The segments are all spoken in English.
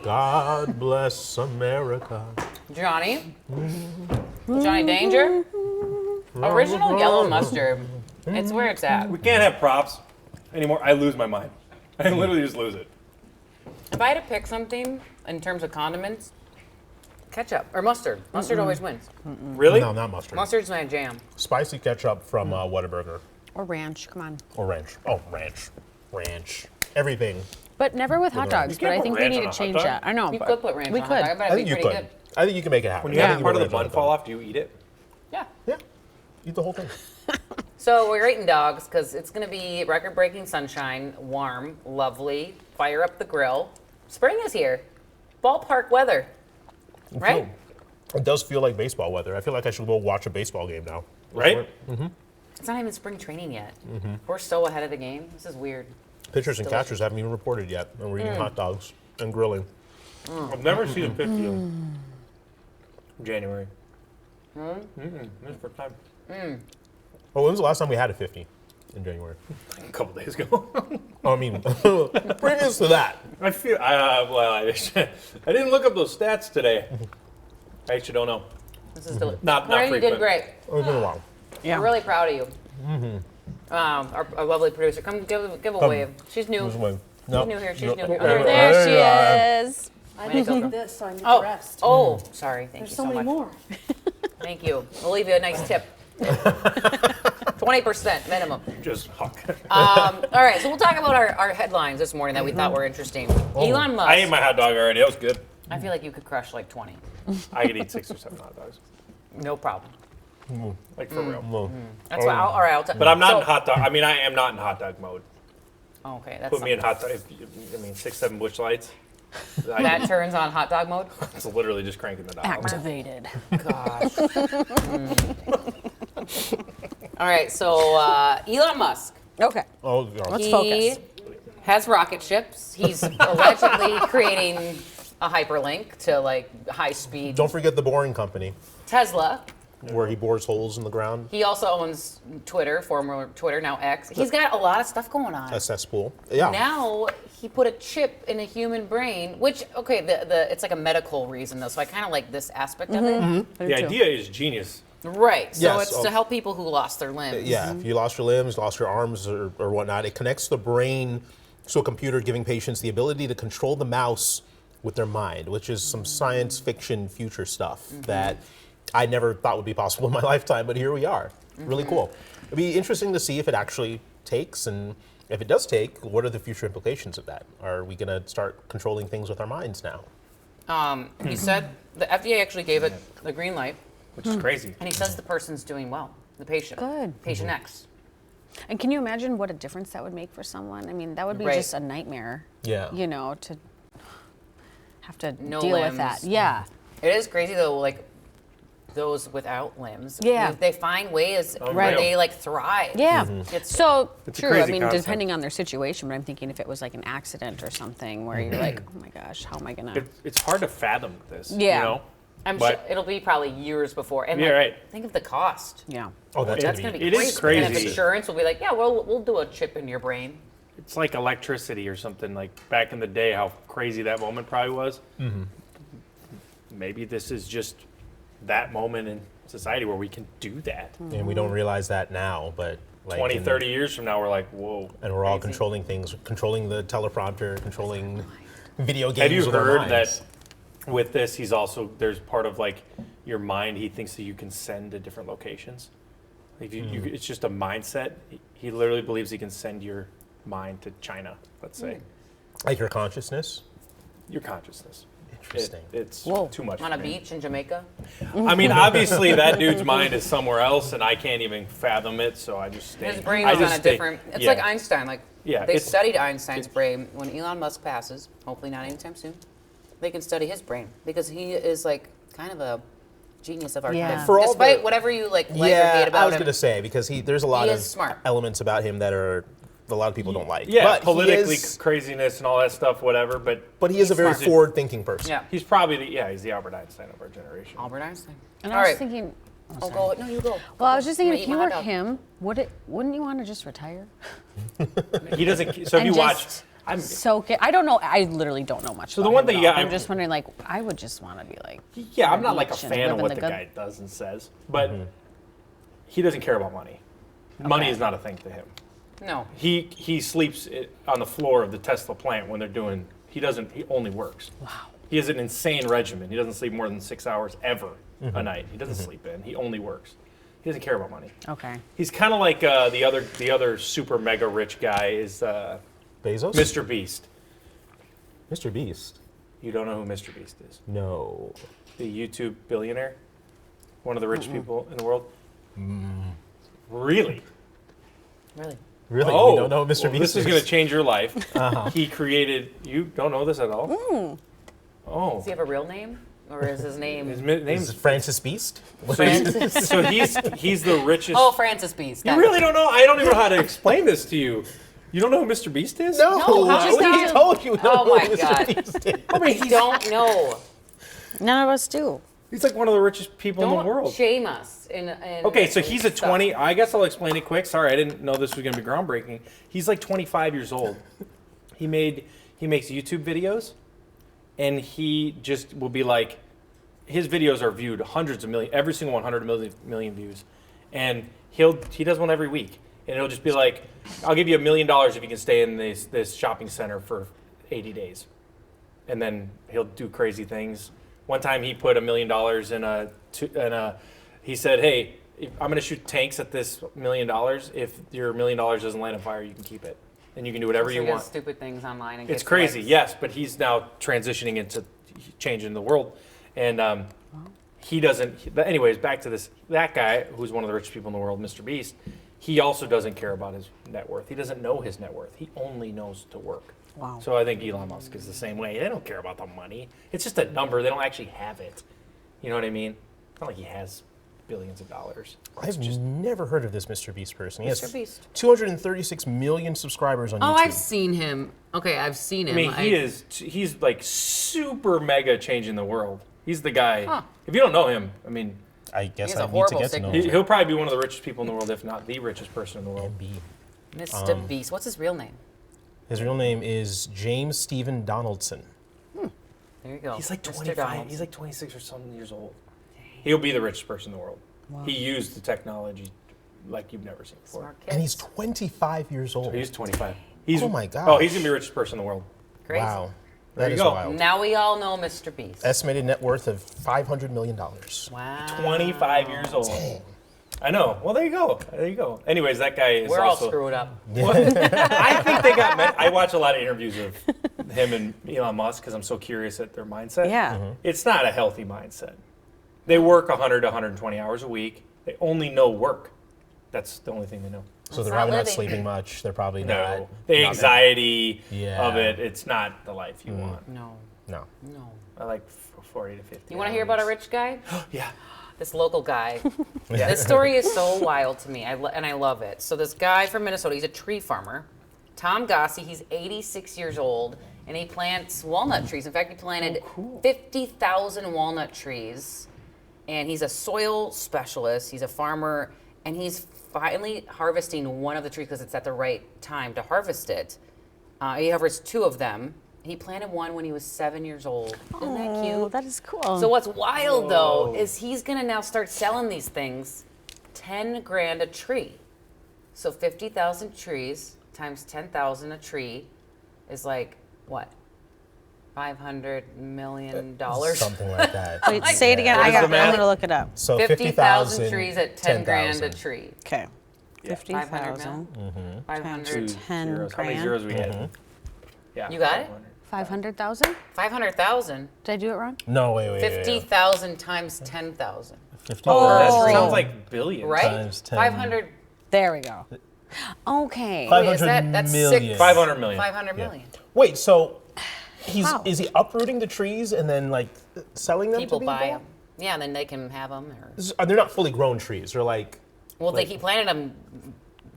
God bless America. Johnny. Johnny Danger. Original yellow mustard. It's where it's at. We can't have props anymore. I lose my mind. I literally just lose it. If I had to pick something in terms of condiments, ketchup or mustard. Mustard always wins. Really? No, not mustard. Mustard's my jam. Spicy ketchup from Whataburger. Or ranch, come on. Or ranch. Oh, ranch. Ranch. Everything. But never with hot dogs. can't But I put think we ranch need on to a hot change dog. that. I know. You but could put ranch we on could. hot dog. I bet I it'd think be you pretty could. good. I think you can make it happen. When you I have think part of the put ranch on bun fall off, do you eat it? Yeah. Yeah. Eat the whole thing. So we're eating dogs because it's going to be record-breaking sunshine, warm, lovely. Fire up the grill. Spring is here. Ballpark weather. Right? It does feel like baseball weather. I feel like I should go watch a baseball game now. Right? It's not even spring training yet. We're so ahead of the game. This is weird. Pitchers and Delicious. catchers haven't even reported yet, and we're eating hot dogs and grilling. I've never seen a 50 in January. This is the first time. Oh, when was the last time we had a 50 in January? A couple days ago. Oh, I mean, previous to that. I feel, well, I didn't look up those stats today. I actually don't know. This is delicious. Not Corinne, you did frequent. great. It's been a while. Yeah. We're really proud of you. Our lovely producer. Come give a wave. She's new. This way. She's new here. She's new here. There she is. I Way to go. need this, so I need the Oh, rest. oh, sorry. Thank There's you so so many much. more. Thank you. We'll leave you a nice tip. 20% minimum. Just huck. All right, so we'll talk about our headlines this morning that we thought were interesting. Elon Musk. I ate my hot dog already. That was good. I feel like you could crush like 20. I could eat 6 or 7 hot dogs. No problem. Like for real. Well, That's why. All right, I'll tell. But I'm not in hot dog. I mean, I am not in hot dog mode. Okay, that's Put me in something. hot dog. I mean, 6, 7 Busch Lights. That turns on hot dog mode. It's literally just cranking the dial. Activated. Gosh. All right, so Elon Musk. Okay. oh, God. Let's He focus. has rocket ships. He's allegedly creating a hyperlink to like high speed Don't forget the Boring Company, Tesla. where he bores holes in the ground. He also owns Twitter, former Twitter, now X. He's got a lot of stuff going on. A cesspool. Yeah. Now he put a chip in a human brain, which okay, it's like a medical reason though, so I kind of like this aspect of it. The idea is genius. Right. So Yes, it's to help people who lost their limbs. Yeah, if you lost your limbs, lost your arms, or whatnot, it connects the brain to a computer, giving patients the ability to control the mouse with their mind, which is some science fiction future stuff that I never thought would be possible in my lifetime, but here we are. Really cool. It'd be interesting to see if it actually takes, and if it does take, what are the future implications of that? Are we going to start controlling things with our minds now? He said the FDA actually gave it the green light, Which is crazy. and he says the person's doing well, the patient. Good. Patient X. And can you imagine what a difference that would make for someone? I mean, that would be Right. just a nightmare. Yeah. You know, to have to No deal limbs. with that. Yeah. It is crazy though, like those without limbs. Yeah. They find ways where Right. they like thrive. Yeah. It's So It's a true. I crazy mean, concept. depending on their situation, but I'm thinking if it was like an accident or something where you're like, oh my gosh, how am I gonna? It's hard to fathom this. Yeah. You know? I'm But- sure it'll be probably years before. And Yeah, like, right. think of the cost. Yeah. Oh, that's That's going gonna to be It is crazy. And if crazy. insurance will be like, yeah, we'll do a chip in your brain. It's like electricity or something. Like back in the day, how crazy that moment probably was. Maybe this is just that moment in society where we can do that. And we don't realize that now, but like 20, in- 30 years from now, we're like, whoa. And we're all Crazy. controlling things, controlling the teleprompter, controlling video games. Have you with our heard minds. that with this, he's also, there's part of like your mind, he thinks that you can send to different locations. If you, it's just a mindset. He literally believes he can send your mind to China, let's say. Like your consciousness? Your consciousness. Interesting. It's Whoa. too much On for a me. beach in Jamaica. I mean, obviously that dude's mind is somewhere else, and I can't even fathom it. So I just stay. His brain I is just on a stay- different. It's yeah. like Einstein. Like Yeah, they it's- studied Einstein's brain. When Elon Musk passes, hopefully not anytime soon, they can study his brain because he is like kind of a genius of our Yeah. time. For all Despite the- whatever you like or hate Yeah, about I was him. going to say, because there's a lot He of is smart. elements about him that a lot of people don't like. Yeah, but politically he is, craziness and all that stuff, whatever. But he is a very smart. forward-thinking person. Yeah, he's probably he's the Albert Einstein of our generation. Albert Einstein. And All I was right. thinking, Oh, go. No, you go. well, I was just thinking, I'm if gonna you eat were my hot dog. him, wouldn't you want to just retire? He doesn't. So if And you watch, just I don't know. I literally don't know much. So the about one him thing at you all. got- I'm just wondering, like, I would just want to be like, Yeah, I'm not like a beach and fan of living what the the good- guy does and says, but he doesn't care about money. Money is not a thing to him. No. He sleeps on the floor of the Tesla plant when they're doing. He only works. Wow. He has an insane regimen. He doesn't sleep more than 6 hours ever a night. He doesn't sleep in. He only works. He doesn't care about money. okay. He's kind of like the other super mega rich guy is Bezos? Mr. Beast. Mr. Beast. You don't know who Mr. Beast is? No. The YouTube billionaire, one of the rich people in the world. Really? Really? Really? Oh, You don't know who Mr. well, Beast this is going to change your life. He created. You don't know this at all? Oh, Does he have a real name? Or is his name? his Is name's it Francis Beast? Francis? so he's the richest. Oh, Francis Beast. You really don't know? I don't even know how to explain this to you. You don't know who Mr. Beast is? No, No, how I is already that? told you. Oh No, my Mr. God. Beast is. I mean, I don't know. None of us do. he's like one of the richest people in Don't the world. shame us. Okay, so he's a stuff. 20. I guess I'll explain it quick. Sorry, I didn't know this was going to be groundbreaking. He's like 25 years old. He makes YouTube videos, and he just will be like, his videos are viewed hundreds of million, every single 100 million views, and he does one every week, and it'll just be like, I'll give you $1 million if you can stay in this shopping center for 80 days, and then he'll do crazy things. One time he put $1 million in a he said, hey, I'm going to shoot tanks at this $1 million. If your $1 million doesn't land on fire, you can keep it. And you can do whatever So you he does want. stupid things online. And It's gets crazy, likes. yes, but he's now transitioning into changing the world. And he doesn't, but anyways, back to this. That guy, who's one of the richest people in the world, Mr. Beast, he also doesn't care about his net worth. He doesn't know his net worth. He only knows to work. Wow. So I think Elon Musk is the same way. They don't care about the money. It's just a number. They don't actually have it. You know what I mean? It's not like he has billions of dollars. I've never heard of this Mr. Beast person. He has Mr. Beast. 236 million subscribers on YouTube. Oh, I've seen him. Okay, I've seen him. I mean, he's like super mega changing the world. He's the guy. Huh. If you don't know him, I mean, I guess He has I a need to horrible get to know signature. him. he'll probably be one of the richest people in the world, if not the richest person in the world. MB. Mr. Beast. What's his real name? His real name is James Stephen Donaldson. There you go. He's like Mr. 25. Donaldson. He's like 26 or something years old. He'll be the richest person in the world. He used the technology like you've never seen before. Smart kid. And he's 25 years old. He's 25. Oh my Oh, gosh. he's gonna be the richest person in the world. Crazy. Wow. There That you is go. wild. Now we all know Mr. Beast. Estimated net worth of $500 million. Wow. 25 years old. I know. Well, there you go. There you go. Anyways, that guy is We're all also. screwed up. I think they got. I watch a lot of interviews of him and Elon Musk because I'm so curious at their mindset. Yeah. It's not a healthy mindset. They work 100 to 120 hours a week. They only know work. That's the only thing they know. So That's they're not probably not living. sleeping much. They're probably No, not. the not- anxiety Yeah. of it. It's not the life you want. No. No. No. I like 40 to 50. You want to hear about a rich guy? Yeah. This local guy. This story is so wild to me, and I love it. So this guy from Minnesota, he's a tree farmer. Tom Gossi, he's 86 years old, and he plants walnut trees. In fact, he planted 50,000 walnut trees, and he's a soil specialist. He's a farmer, and he's finally harvesting one of the trees because it's at the right time to harvest it. He harvests 2 of them. He planted one when he was 7 years old. Isn't that Oh, cute? that is cool. So what's wild though is he's gonna now start selling these things, 10 grand a tree. So 50,000 trees times 10,000 a tree is like what? $500 million. Something like that. Wait, say it again. What is the I'm math? gonna look it up. So 50,000 trees at 10 grand a 10,000. tree. Okay. 500 50,000. mil? 500. Times 2 10 zeros. How many grand. zeros we had? Yeah. You got it? 500,000? 500,000. Did I do it wrong? No, wait. 50,000 times 10,000. 50 That Oh. sounds like billions. Right? Times 10. 500. There we go. Okay. Five- Wait, is 500 that's million. 6? 500 million. 500 million. Wait, so Wow. is he uprooting the trees and then like selling them People to buy people? them. Yeah, and then they can have them. Or, They're not fully grown trees. They're like well, he planted them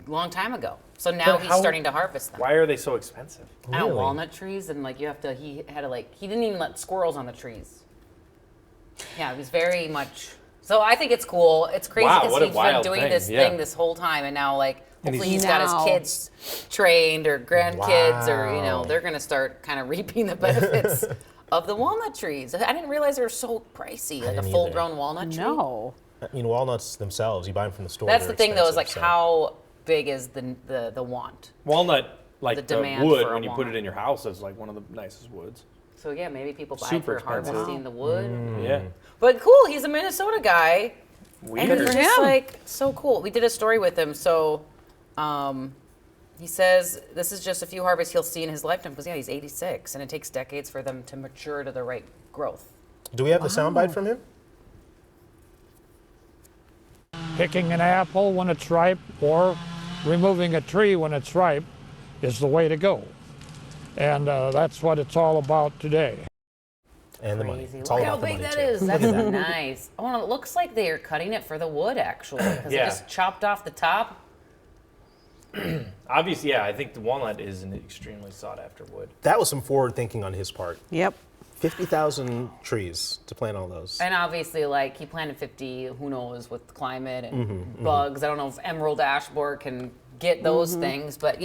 a long time ago. So now But he's how- starting to harvest them. Why are they so expensive? I don't Really? walnut trees, and like you have to. He had to like. He didn't even let squirrels on the trees. Yeah, it was very much. So I think it's cool. It's crazy Wow, because what a he's been wild doing thing, this yeah. thing this whole time, and now like Hopefully he's got his Now. kids trained or grandkids or, Wow. they're going to start kind of reaping the benefits of the walnut trees. I didn't realize they were so pricey, like a didn't full-grown walnut tree. No. Walnuts themselves, you buy them from the store. That's they're the thing, though, is like expensive, so- how big is the want? Walnut, like The the, demand wood, for a when you put walnut. it in your house, is like one of the nicest woods. So yeah, maybe people buy Super for expensive. harvesting the wood. Yeah. But cool, he's a Minnesota guy. And Weird. he's for just him. like so cool. We did a story with him. So he says this is just a few harvests he'll see in his lifetime because he's 86 and it takes decades for them to mature to the right growth. Do we have the soundbite from him? Picking an apple when it's ripe or removing a tree when it's ripe is the way to go. And that's what it's all about today. And the money. Crazy. It's Look all how about the big money that too. is. That's nice. Oh, and it looks like they're cutting it for the wood actually because they Yeah. just chopped off the top. Obviously, yeah, I think the walnut is an extremely sought after wood. That was some forward thinking on his part. Yep. 50,000 trees to plant all those. And obviously, like he planted 50. Who knows with climate and Mm-hmm, bugs? I don't know if emerald ash borer can get those things, but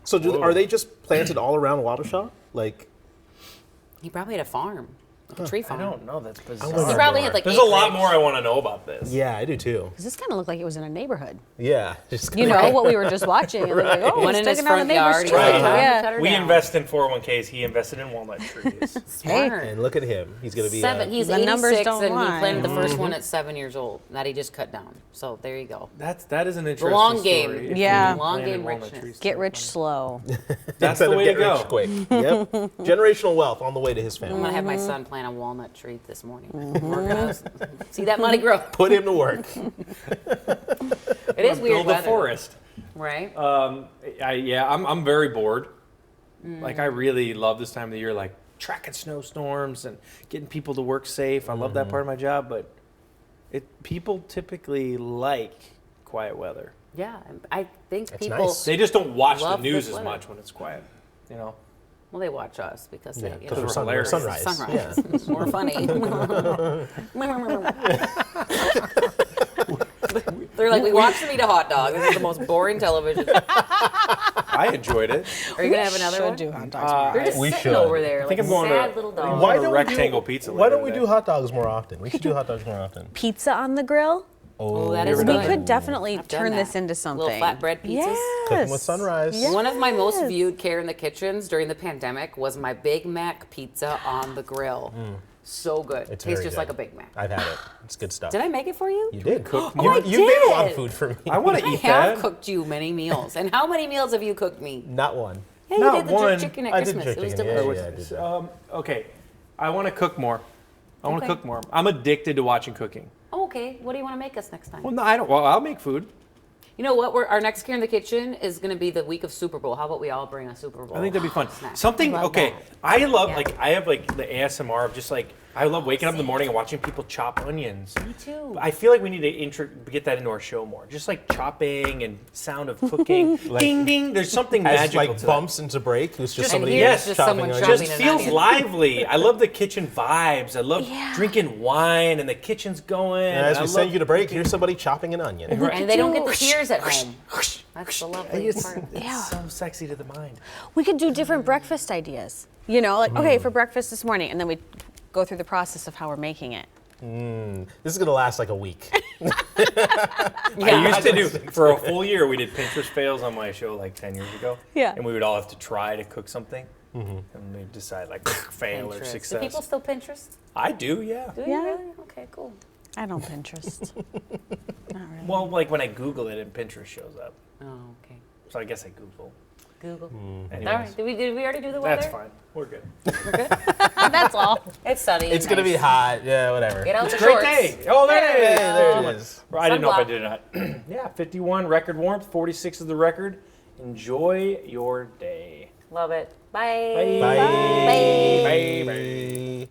So are they just planted all around Waukesha? Like, he probably had a farm, like a tree I farm. don't know. That's bizarre. wonder He probably had like There's a lot acreage. more I want to know about this. yeah, I do too. Does this kind of look like it was in a neighborhood? Yeah. Just You know what we were just watching? It looked like, oh, One it's in his taking down a front neighbor's yard. tree. He's like, Right. "Time to Yeah. cut her We down." invest in 401ks. He invested in walnut trees. Smart. And look at him. He's going to be He's The 86 numbers don't and lie. he planted the Mm-hmm. first one at 7 years old. That he just cut down. So there you go. That is an interesting long game. story. If Yeah. you Long planted game walnut richness. trees. Get rich slow. That's the way to get go. rich quick. Yep. Generational wealth on the way to his I'm family. gonna have my son plant a walnut tree this morning. We're gonna see that money grow. Put him to work. It is weird Build a weather, forest. right? I'm very bored. Mm. Like I really love this time of the year, like tracking snowstorms and getting people to work safe. I love that part of my job, but people typically like quiet weather. Yeah, I think That's people. nice. They just don't watch the Love news this as weather. much when it's quiet. You know, Well, they watch us because Yeah, they, because we're we're hilarious. sunrise. sunrise. Yeah. It's more funny. They're like, we watched them eat a hot dog. This is the most boring television. I enjoyed it. Are you gonna have another one? Should do hot dogs. They're just We sitting should. over there, I think like I'm going sad to- little I think I'm dogs. going Why to don't we rectangle do, pizza Why later don't we today. do hot dogs more often? We should do hot dogs more often. Pizza on the grill? Oh, that is ever good. done We could definitely I've done turn that. this into something. Little flatbread pizzas. Yes. Cooking with Sunrise. Yes. One of my most viewed Care in the Kitchens during the pandemic was my Big Mac pizza on the grill. So good. It's Tastes very just good. like a Big Mac. I've had it. It's good stuff. Did I make it for you? You did. cook You, more? I you made a lot of did. food for me. I want to I eat have that. cooked you many meals. And how many meals have you cooked me? Not one. Yeah, Not you did the one. jerk chicken at I did Christmas. jerk It was chicken, yeah, delicious. yeah, I did that. Okay, I want to cook more. I want to Okay. cook more. I'm addicted to watching cooking. Oh, okay. What do you want to make us next time? Well, no, I don't. Well, I'll make food. You know what? Our next Care in the Kitchen is going to be the week of Super Bowl. How about we all bring a Super Bowl? I think that'd be fun. snack? Something. I love Okay, that. I love Yeah. like I have like the ASMR of just like I love waking up in the morning and watching people chop onions. Me too. I feel like we need to get that into our show more. Just like chopping and sound of cooking. Ding ding. There's something As magical like to bumps into break, there's just Just- somebody here's yes, just chopping someone onions. that. chopping Just an feels onion. lively. I love the kitchen vibes. I love Yeah. drinking wine and the kitchen's going. And as I we send love you to break, here's somebody chopping an onion. And they don't get the tears at home. That's the lovely It's, part. it's Yeah. so sexy to the mind. We could do different breakfast ideas. You know, like, okay, for breakfast this morning, and then we go through the process of how we're making it. This is gonna last like a week. I used to do for a full year. We did Pinterest fails on my show like 10 years ago. Yeah. And we would all have to try to cook something, and we'd decide like fail or Pinterest. success. Do people still Pinterest? I do, yeah. Do you Yeah. really? Okay, cool. I don't Pinterest. Not really. Well, like when I Google it, and Pinterest shows up. Oh, okay. So I guess I Google. Google. Anyways, All right. Did we already do the weather? that's fine. We're good. We're good. That's all. It's sunny. It's gonna be nice. hot. Yeah, whatever. Get out the Great shorts. day. Oh, there it Hey, is. there it is. I didn't know if I Sunblock. did or not. Yeah, 51 record warmth, 46 is the record. Enjoy your day. Love it. Bye. Bye. Bye. Bye. Bye.